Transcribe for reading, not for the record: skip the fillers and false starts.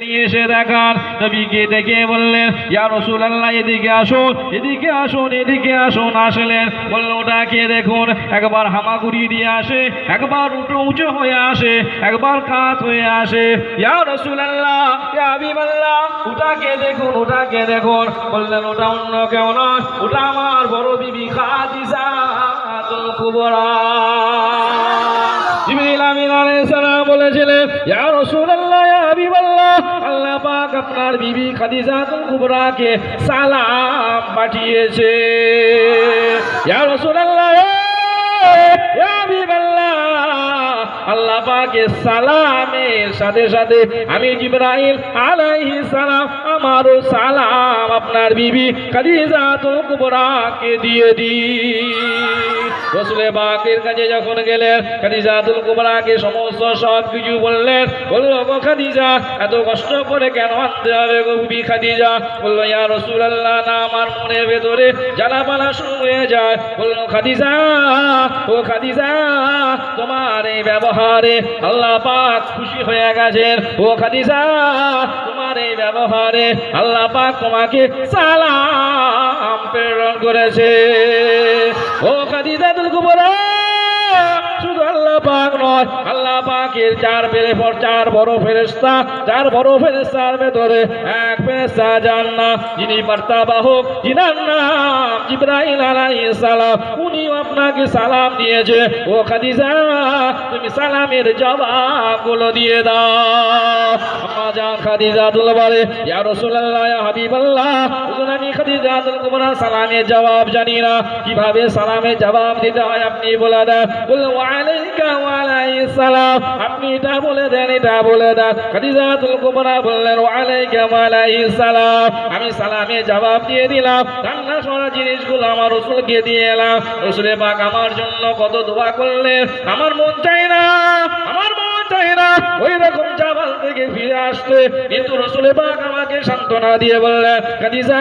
নিয়ে এসে দেখান, নবীকে ডেকে বললেন, ইয়া রাসূলুল্লাহ এদিকে আসুন, এদিকে আসুন, এদিকে আসুন। আসলেন, বলল ওটাকে দেখুন, একবার হামাগুড়ি দিয়ে আসে, একবার উঁচু হয়ে আসে, একবার কাত হয়ে আসে। ইয়া রাসূলুল্লাহ, ইয়া হাবিবাল্লাহ, ওটাকে দেখুন, ওটাকে দেখুন। বললেন ওটা অন্য কেউ নয়, ওটা আমার বড় বিবি খাদিজাতুল কুবরা। জিবরিল আমিন আলাইহিস সালাম বলেছিলেন, ইয়া রাসূলুল্লাহ, ইয়া হাবিবাল্লাহ, আল্লাহ পাক আপনার বিবি খাদিজাতুল কুবরাকে সালাম পাঠিয়েছে। ইয়া রাসূলুল্লাহ, ইয়া হাবিবাল্লাহ, আল্লাহ পাকের সালামের সাথে সাথে আমি জিবরাইল আলাইহিস সালাম আমারও সালাম আপনার বিবি খাদিজাতুল কুবরাকে দিয়ে দিই। রাসূল পাকের কাছে যখন গেলেন, খাদিজাতুল কুবরাকে সমস্ত সব কিছু বললেন। বলল, গো খাদিজা, এত কষ্ট করে কেন আনতে হবে গো বিবি খাদিজা? বলল, ইয়া রাসূলুল্লাহ, না আমার মনের ভেতরে জ্বালাপালা শুরু হয়ে যায়। বলল, খাদিজা, ও খাদিজা, তোমার এই ব্যবহারে আল্লাহ পাক খুশি হয়ে গেছেন। ও খাদিজা, তোমার এই ব্যবহারে আল্লাহ পাক তোমাকে সালাম প্রেরণ করেছে। ও খাদিজাতুল কুবরা, শুধু আল্লাহ পাক নয়, আল্লাহ পাকের চার বড় ফেরেশতা, চার বড় ফেরেশতার ভেতরে এক ফেরেশতা জান্নাত, যিনি বার্তাবাহক, যিনার নাম জিবরাইল আলাইহিস সালাম, উনিও আপনাকে সালাম দিয়েছে। ও খাদিজা, তুমি সালামের জবাবগুলো দিয়ে দাও। আম্মাজান খাদিজাতুল বলে, ইয়া রাসূলুল্লাহ, ইয়া হাবিবাল্লাহ, হুজুর আমি খাদিজাতুল কুবরা সালামের জবাব জানি না, কিভাবে সালামের জবাব দিতে হয় আপনি বলে দেন। বললেন, ওয়া আলাইকা ওয়া আলাইহিস সালাম, আপনি এটা বলে দেন, এটা বলে দেন। খাদিজাতুল কুবরা বললেন, ওয়া আলাইকা ওয়া আলাইহিস সালাম, আমি সালামের জবাব দিয়ে দিলাম, রান্না করা জিনিসগুলো আমার রাসূলকে দিয়ে এলাম। রাসূল পাক আমার জন্য কত দোয়া করলেন, আমার মন চায় না, আমার মন চায় না ওই রকম জাবাল থেকে ফিরে আসতে, কিন্তু রাসূল পাক আমাকে সান্ত্বনা দিয়ে বললেন, খাদিজা,